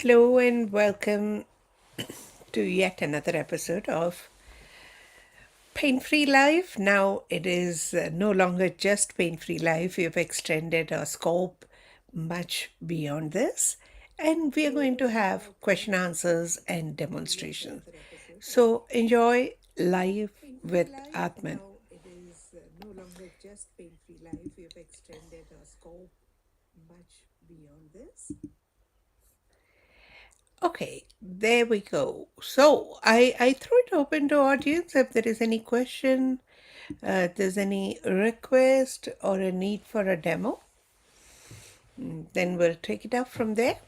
Hello and welcome to yet another episode of Pain Free Life. Now it is no longer just Pain Free Life. We have extended our scope much beyond this, and we are going to have question answers and demonstrations. So enjoy life with Aatmn. It is no longer just pain free life. We have extended our scope much beyond this. Okay, there we go. So I throw it open to audience if there is any question, there's any request or a need for a demo, then we'll take it up from there.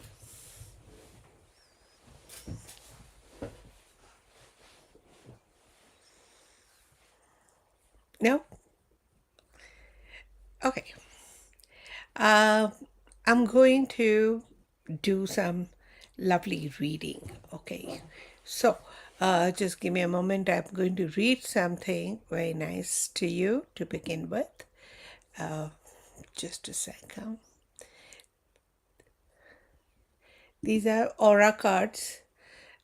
No? Okay. Uh, I'm going to do some lovely reading. Okay. So just give me a moment. I'm going to read something very nice to you to begin with. Just a second. These are aura cards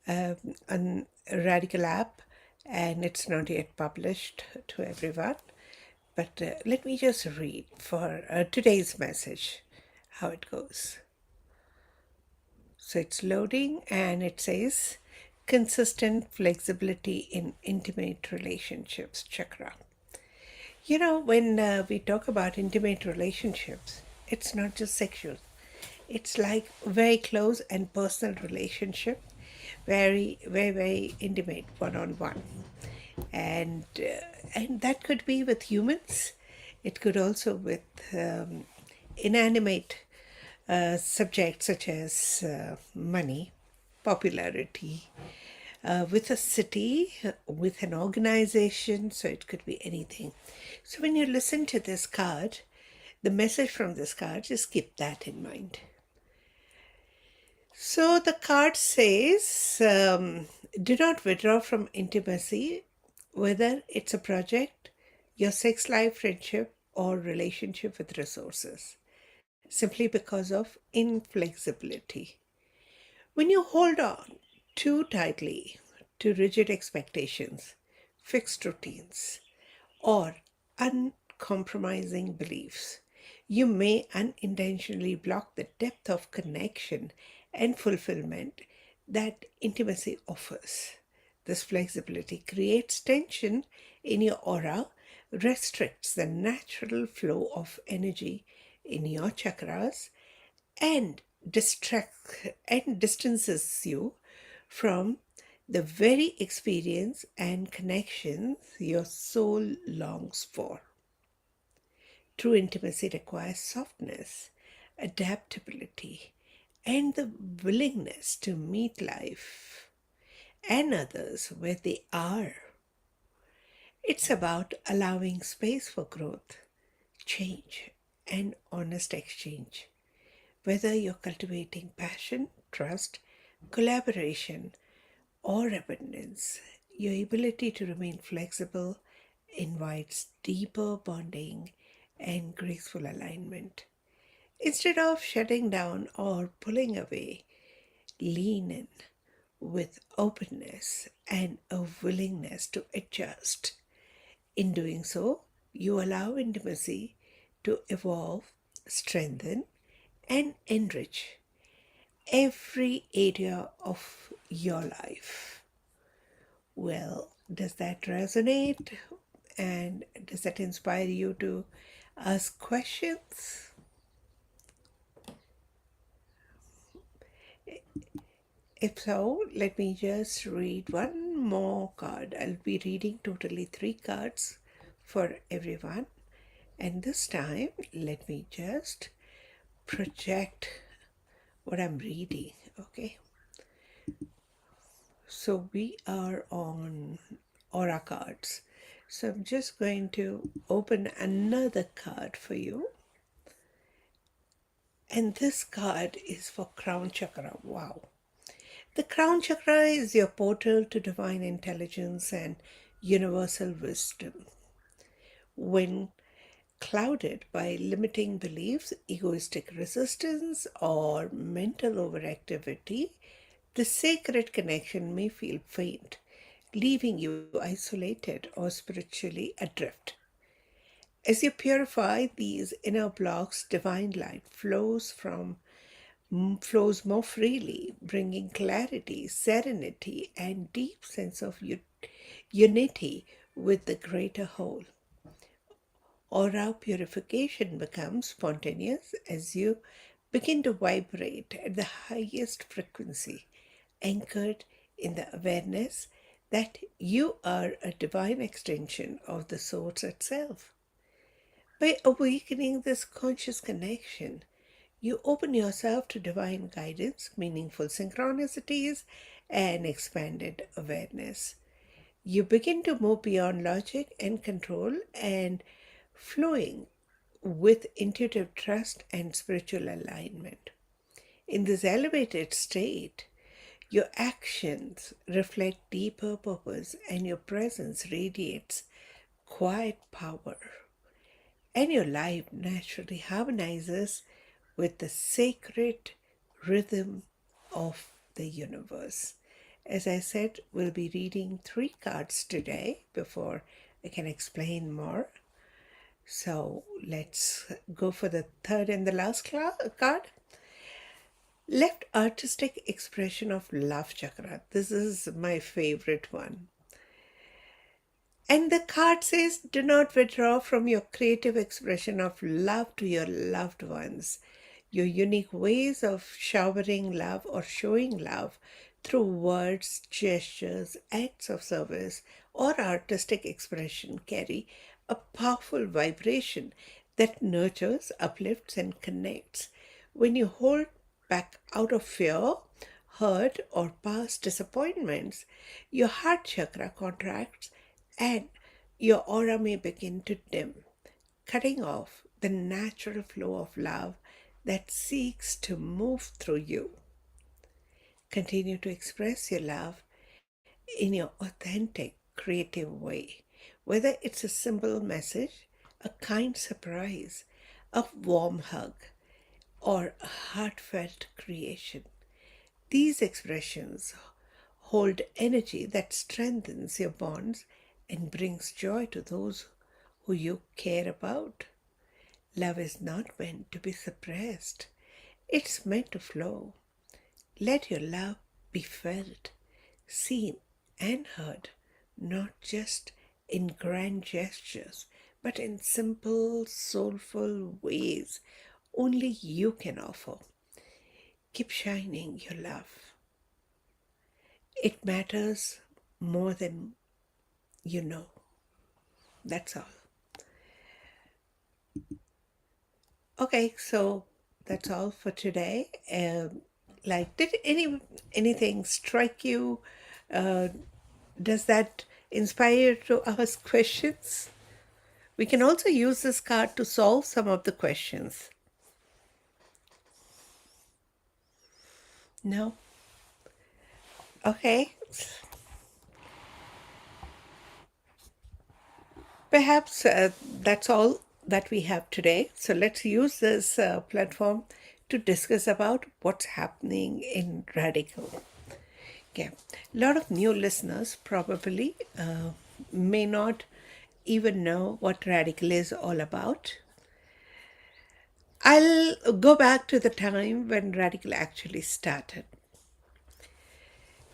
on Redikall app, and it's not yet published to everyone. But let me just read for today's message how it goes. So it's loading and it says consistent flexibility in intimate relationships chakra. You know, when we talk about intimate relationships, it's not just sexual. It's like very close and personal relationship, very intimate, one-on-one, and that could be with humans. It could also with inanimate subjects such as money, popularity, with a city, with an organization, so it could be anything. So when you listen to this card, the message from this card, just keep that in mind. So the card says, do not withdraw from intimacy, whether it's a project, your sex life, friendship, or relationship with resources, simply because of inflexibility. When you hold on too tightly to rigid expectations, fixed routines, or uncompromising beliefs, you may unintentionally block the depth of connection and fulfillment that intimacy offers. This flexibility creates tension in your aura, restricts the natural flow of energy in your chakras, and distances you from the very experience and connections your soul longs for. True intimacy requires softness, adaptability, and the willingness to meet life and others where they are. It's about allowing space for growth, change, and honest exchange. Whether you're cultivating passion, trust, collaboration, or abundance, your ability to remain flexible invites deeper bonding and graceful alignment. Instead of shutting down or pulling away, lean in with openness and a willingness to adjust. In doing so, you allow intimacy to evolve, strengthen, and enrich every area of your life. Well, does that resonate? And does that inspire you to ask questions? If so, let me just read one more card. I'll be reading totally 3 cards for everyone. And this time, let me just project what I'm reading, okay? So we are on aura cards. So I'm just going to open another card for you. And this card is for crown chakra. Wow. The crown chakra is your portal to divine intelligence and universal wisdom. When clouded by limiting beliefs, egoistic resistance, or mental overactivity, the sacred connection may feel faint, leaving you isolated or spiritually adrift. As you purify these inner blocks, divine light flows more freely, bringing clarity, serenity, and deep sense of unity with the greater whole. Aura purification becomes spontaneous as you begin to vibrate at the highest frequency, anchored in the awareness that you are a divine extension of the Source itself. By awakening this conscious connection, you open yourself to divine guidance, meaningful synchronicities, and expanded awareness. You begin to move beyond logic and control and flowing with intuitive trust and spiritual alignment. In this elevated state, your actions reflect deeper purpose and your presence radiates quiet power. And your life naturally harmonizes with the sacred rhythm of the universe. As I said, we'll be reading 3 cards today before I can explain more. So let's go for the third and the last card. Left artistic expression of love chakra. This is my favorite one. And the card says, do not withdraw from your creative expression of love to your loved ones. Your unique ways of showering love or showing love through words, gestures, acts of service, or artistic expression carry a powerful vibration that nurtures, uplifts, and connects. When you hold back out of fear, hurt, or past disappointments, your heart chakra contracts and your aura may begin to dim, cutting off the natural flow of love that seeks to move through you. Continue to express your love in your authentic, creative way, whether it's a simple message, a kind surprise, a warm hug, or a heartfelt creation. These expressions hold energy that strengthens your bonds and brings joy to those who you care about. Love is not meant to be suppressed, it's meant to flow. Let your love be felt, seen, and heard, not just in grand gestures, but in simple, soulful ways only you can offer. Keep shining your love. It matters more than you know. That's all. Okay, so that's all for today. Did anything strike you? Uh, does that inspire you to ask questions? We can also use this card to solve some of the questions. No? Okay. Perhaps that's all that we have today. So let's use this platform to discuss about what's happening in Redikall. Okay. A lot of new listeners probably may not even know what Redikall is all about. I'll go back to the time when Redikall actually started.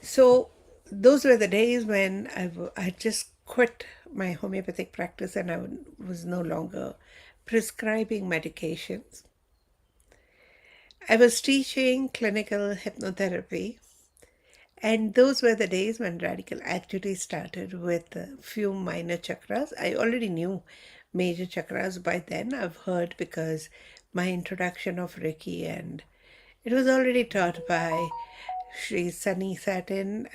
So those were the days when I just quit my homeopathic practice and I was no longer prescribing medications. I was teaching clinical hypnotherapy, and those were the days when Redikall actually started with a few minor chakras. I already knew major chakras by then. I've heard because my introduction of Reiki, and it was already taught by Sri Sunny Satin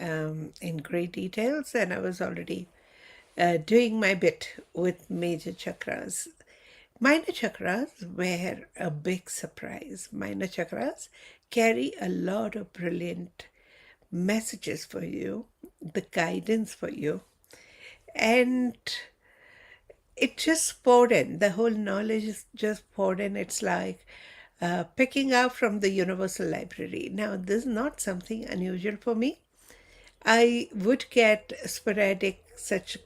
in great details, and I was already doing my bit with major chakras. Minor chakras were a big surprise. Minor chakras carry a lot of brilliant messages for you, the guidance for you. And it just poured in. The whole knowledge is just poured in. It's like picking up from the universal library. Now, this is not something unusual for me. I would get sporadic such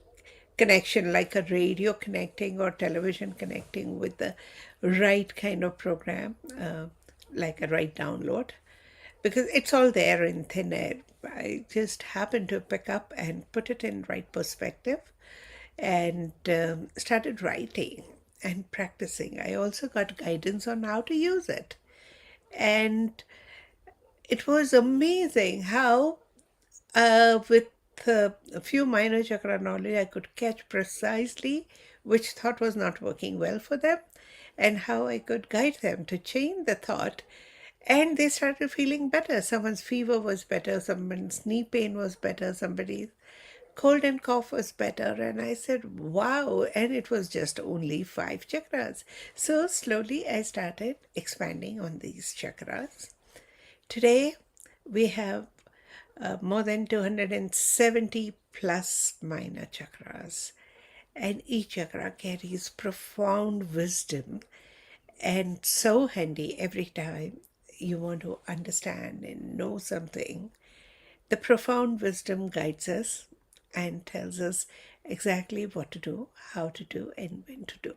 connection, like a radio connecting or television connecting with the right kind of program, like a right download, because it's all there in thin air. I just happen to pick up and put it in right perspective and started writing and practicing. I also got guidance on how to use it. And it was amazing how, with a few minor chakra knowledge, I could catch precisely which thought was not working well for them and how I could guide them to change the thought. And they started feeling better. Someone's fever was better, someone's knee pain was better, somebody's cold and cough was better. And I said, wow. And it was just only 5 chakras. So slowly I started expanding on these chakras. Today, we have more than 270 plus minor chakras, and each chakra carries profound wisdom and so handy every time you want to understand and know something. The profound wisdom guides us and tells us exactly what to do, how to do, and when to do.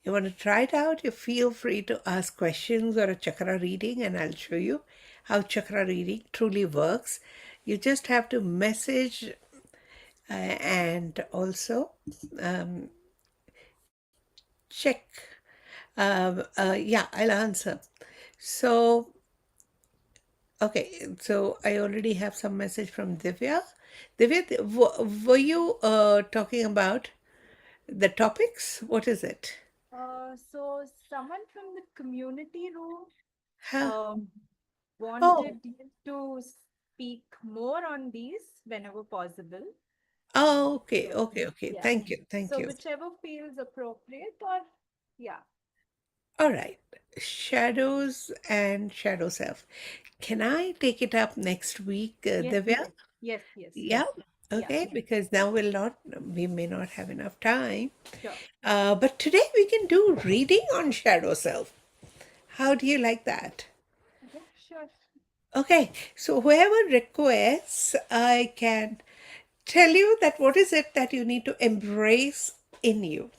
You want to try it out? You feel free to ask questions or a chakra reading, and I'll show you how chakra reading truly works. You just have to message and also check. Yeah, I'll answer. So, okay, so I already have some message from Divya. Divya, were you talking about the topics? What is it? So someone from the community room Huh? um, Oh, wanted you to speak more on these whenever possible. oh, okay, So okay, okay. yeah. Thank you, thank So you. whichever feels appropriate, or yeah. All right. Shadows and shadow self. Can I take it up next week, Yes, Divya? yes, yes, yes, Yeah. yes. Yeah, Okay, because now we may not have enough time. sure. But today we can do reading on shadow self. How do you like that? Yeah, sure. Okay, so whoever requests, I can tell you that what is it that you need to embrace in you,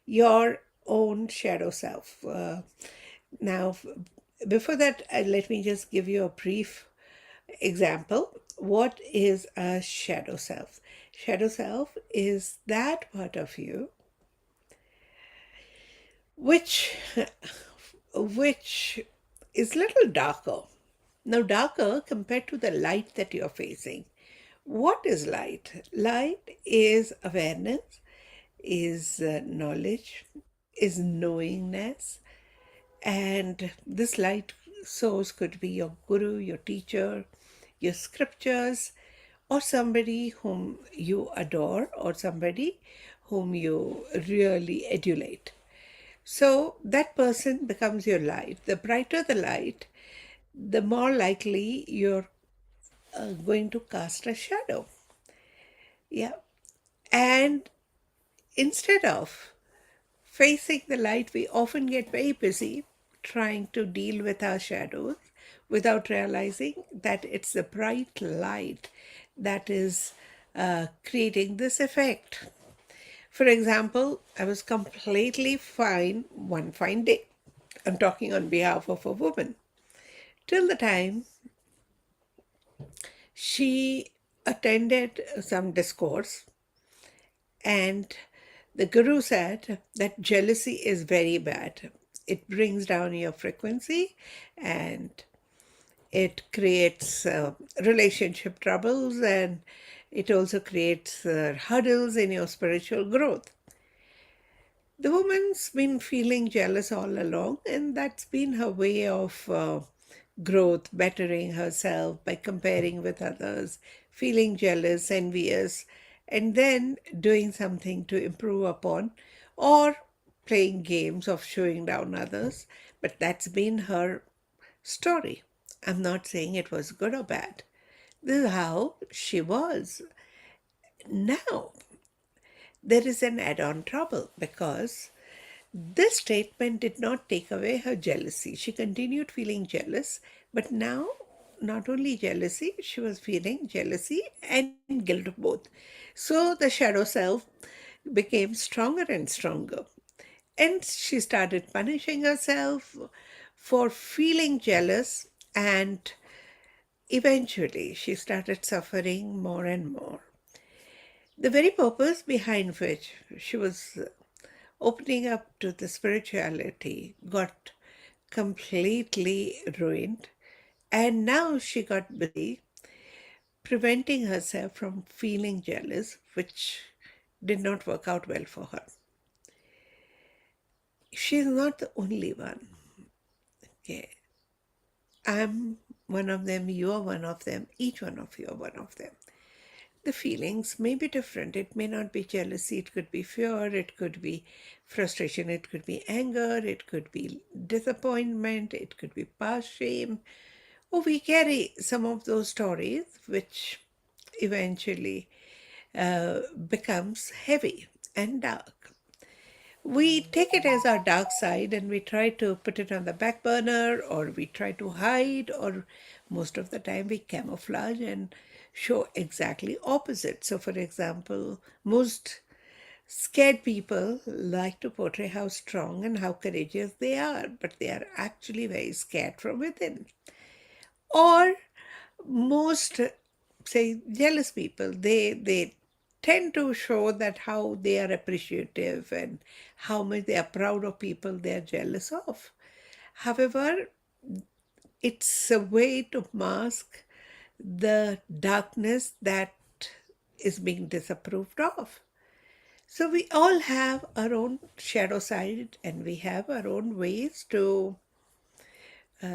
your own shadow self. Now, before that, let me just give you a brief example. What is a shadow self? Shadow self is that part of you which which is little darker. Now darker compared to the light that you're facing. What is light? Light is awareness, is knowledge, is knowingness. And this light source could be your guru, your teacher, your scriptures, or somebody whom you adore, or somebody whom you really adulate. So that person becomes your light. The brighter the light, the more likely you're going to cast a shadow. Yeah. And instead of facing the light, we often get very busy trying to deal with our shadows without realizing that it's the bright light that is creating this effect. For example, I was completely fine one fine day. I'm talking on behalf of a woman. Till the time she attended some discourse, and the guru said that jealousy is very bad. It brings down your frequency and it creates relationship troubles, and it also creates hurdles in your spiritual growth. The woman's been feeling jealous all along, and that's been her way of growth, bettering herself by comparing with others, feeling jealous, envious, and then doing something to improve upon, or playing games of showing down others. But that's been her story. I'm not saying it was good or bad. This is how she was. Now, there is an add-on trouble because this statement did not take away her jealousy. She continued feeling jealous, but now not only jealousy, she was feeling jealousy and guilt both. So the shadow self became stronger and stronger. And she started punishing herself for feeling jealous, and eventually she started suffering more and more. The very purpose behind which she was opening up to the spirituality got completely ruined, and now she got busy preventing herself from feeling jealous, which did not work out well for her. She's not the only one. Okay. I'm one of them, you're one of them, each one of you are one of them. The feelings may be different. It may not be jealousy, it could be fear, it could be frustration, it could be anger, it could be disappointment, it could be past shame. Or we carry some of those stories which eventually becomes heavy and dark. We take it as our dark side and we try to put it on the back burner, or we try to hide, or most of the time we camouflage and show exactly opposite. So for example, most scared people like to portray how strong and how courageous they are, but they are actually very scared from within. Or most, say, jealous people, they tend to show that how they are appreciative and how much they are proud of people they are jealous of. However, it's a way to mask the darkness that is being disapproved of. So we all have our own shadow side, and we have our own ways to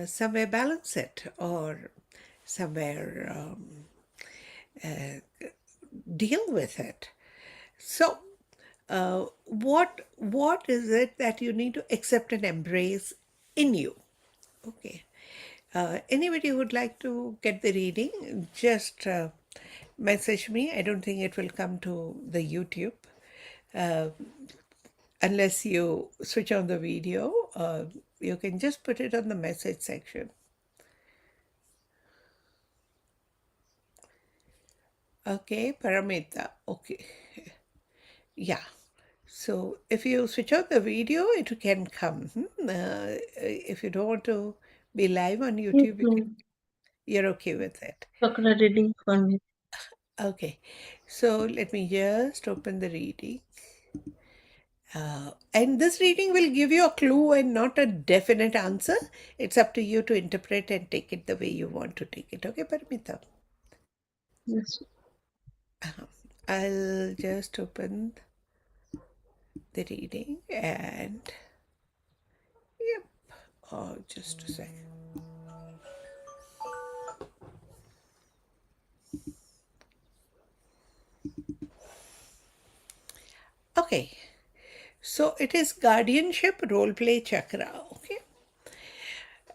somewhere balance it, or somewhere deal with it. So, what is it that you need to accept and embrace in you? Okay. Anybody who would like to get the reading, just message me. I don't think it will come to the YouTube unless you switch on the video. You can just put it on the message section. Okay, Paramita. Okay. Yeah. So if you switch on the video, it can come. If you don't want to be live on Yes, YouTube, ma'am. you're okay with it. Chakra reading for me. Okay. So let me just open the reading. And this reading will give you a clue and not a definite answer. It's up to you to interpret and take it the way you want to take it. Okay, Paramita? Yes. I'll just open the reading and yep. Oh, just a second. Okay. So it is guardianship role play chakra. Okay.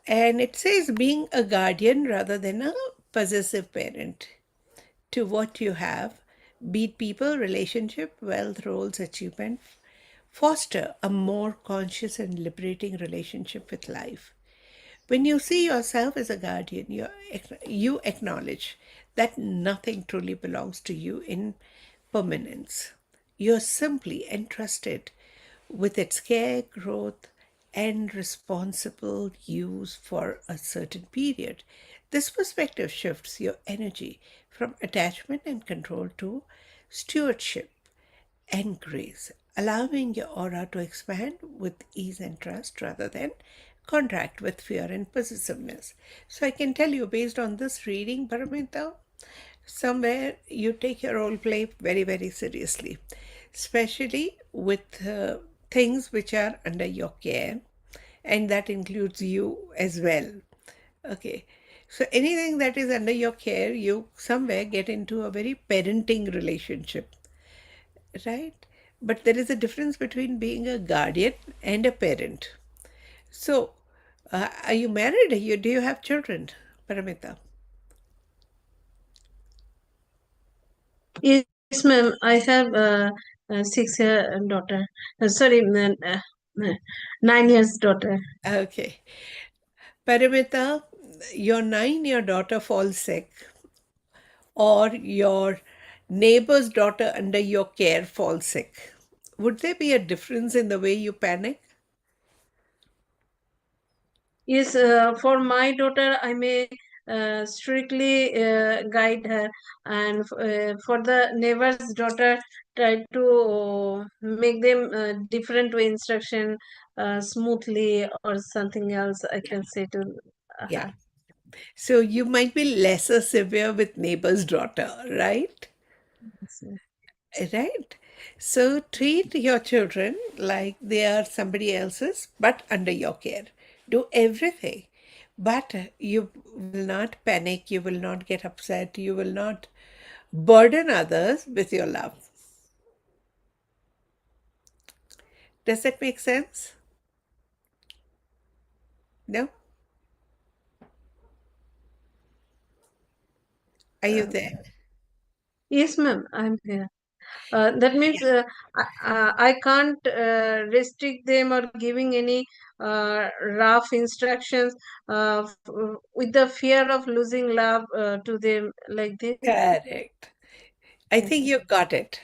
And it says being a guardian rather than a possessive parent to what you have, be it people, relationship, wealth, roles, achievement. Foster a more conscious and liberating relationship with life. When you see yourself as a guardian, you acknowledge that nothing truly belongs to you in permanence. You're simply entrusted with its care, growth, and responsible use for a certain period. This perspective shifts your energy from attachment and control to stewardship and grace, allowing your aura to expand with ease and trust rather than contract with fear and possessiveness. So I can tell you, based on this reading, Paramita, somewhere you take your role play very, very seriously, especially with things which are under your care, and that includes you as well. Okay. So anything that is under your care, you somewhere get into a very parenting relationship, right? But there is a difference between being a guardian and a parent. So, are you married? Do you have children, Paramita? Yes, ma'am. I have 6 year daughter. Sorry, 9 years daughter. Okay. Paramita, your 9-year daughter falls sick, or your neighbor's daughter under your care falls sick. Would there be a difference in the way you panic? Yes, for my daughter, I may strictly guide her, and for the neighbor's daughter, try to make them different way instruction smoothly or something else. I can say to Yeah. her. So you might be lesser severe with neighbor's daughter, right? Yes, Right. So treat your children like they are somebody else's, but under your care. Do everything. But you will not panic, you will not get upset, you will not burden others with your love. Does that make sense? No? Are you uh, there? yes, ma'am, I'm here. That means I can't restrict them or giving any rough instructions with the fear of losing love to them like this. Correct. I Yes, think ma'am. you got it.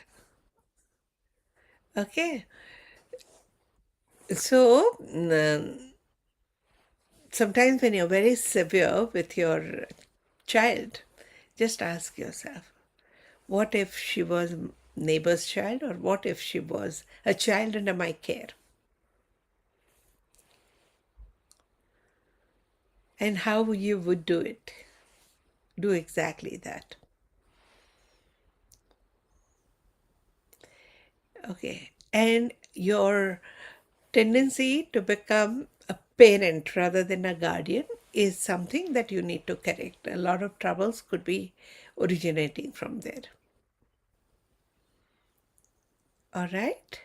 Okay. So, sometimes when you're very severe with your child, just ask yourself, what if she was neighbor's child, or what if she was a child under my care? And how you would do it. Do exactly that. Okay. And your tendency to become a parent rather than a guardian is something that you need to correct. A lot of troubles could be originating from there. All right.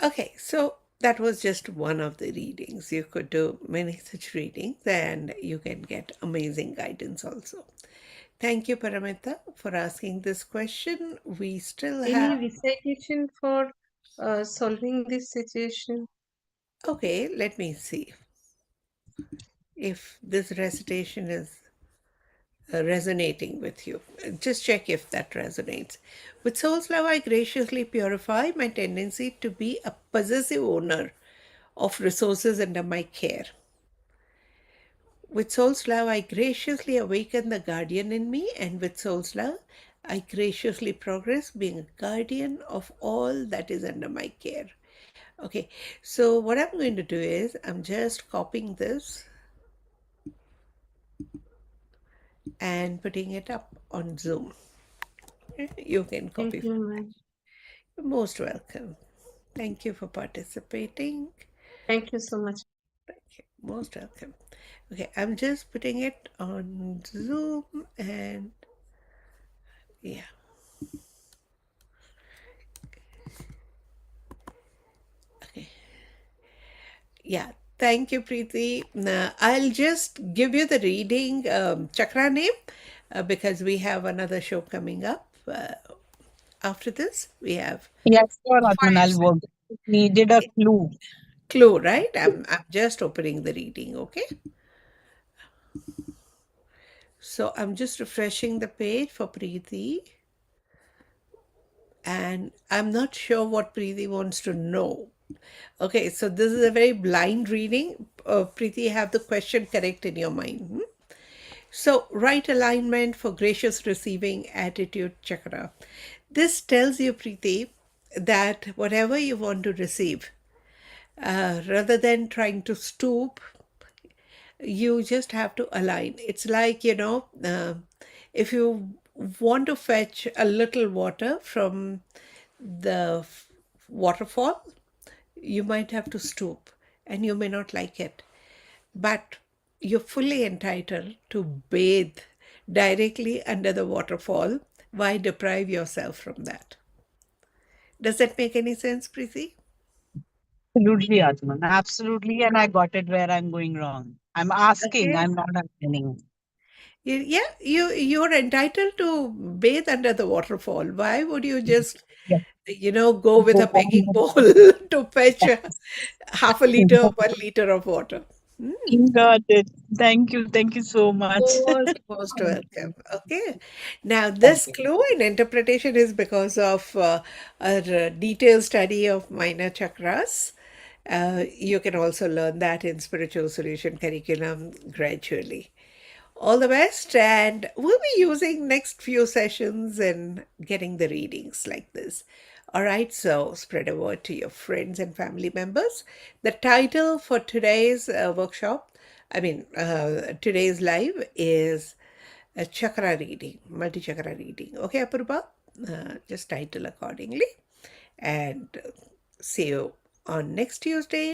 Okay, so that was just one of the readings. You could do many such readings and you can get amazing guidance also. Thank you, Paramita, for asking this question. We still Any have, recitation for solving this situation? okay, let me see if this recitation is resonating with you. Just check if that resonates. With soul's love, I graciously purify my tendency to be a possessive owner of resources under my care. With soul's love, I graciously awaken the guardian in me, and with soul's love, I graciously progress being a guardian of all that is under my care. Okay, so what I'm going to do is I'm just copying this and putting it up on Zoom. You can Thank copy. you, ma'am. You're most welcome. Thank you for participating. Thank you so much. Thank you. Most welcome. Okay, I'm just putting it on Zoom and yeah. Okay. Yeah. Thank you, Preeti. I'll just give you the reading chakra name because we have another show coming up. After this, we have Yes, sure, Atman, I'll work. Needed a clue. clue, right? I'm just opening the reading, okay? So I'm just refreshing the page for Preeti. And I'm not sure what Preeti wants to know. Okay, so this is a very blind reading. Preeti, have the question correct in your mind. So, right alignment for gracious receiving attitude chakra. This tells you, Preeti, that whatever you want to receive, rather than trying to stoop, you just have to align. It's like, if you want to fetch a little water from the waterfall, you might have to stoop and you may not like it. But you're fully entitled to bathe directly under the waterfall. Why deprive yourself from that? Does that make any sense, Preeti? Absolutely, Atman. Absolutely. And I got it where I'm going wrong. I'm asking, Okay. I'm not asking. You're entitled to bathe under the waterfall. Why would you just, Yes. go with Go a on begging with bowl that. to fetch half a liter, 1 liter of water? Got it. Thank you so much. Most welcome. Okay. Now, this clue in interpretation is because of a detailed study of minor chakras. You can also learn that in spiritual solution curriculum gradually. All the best, and we'll be using next few sessions in getting the readings like this. All right, so spread a word to your friends and family members. The title for today's workshop, today's live is a chakra reading, multi-chakra reading. Okay, Apurva, just title accordingly, and see you on next Tuesday.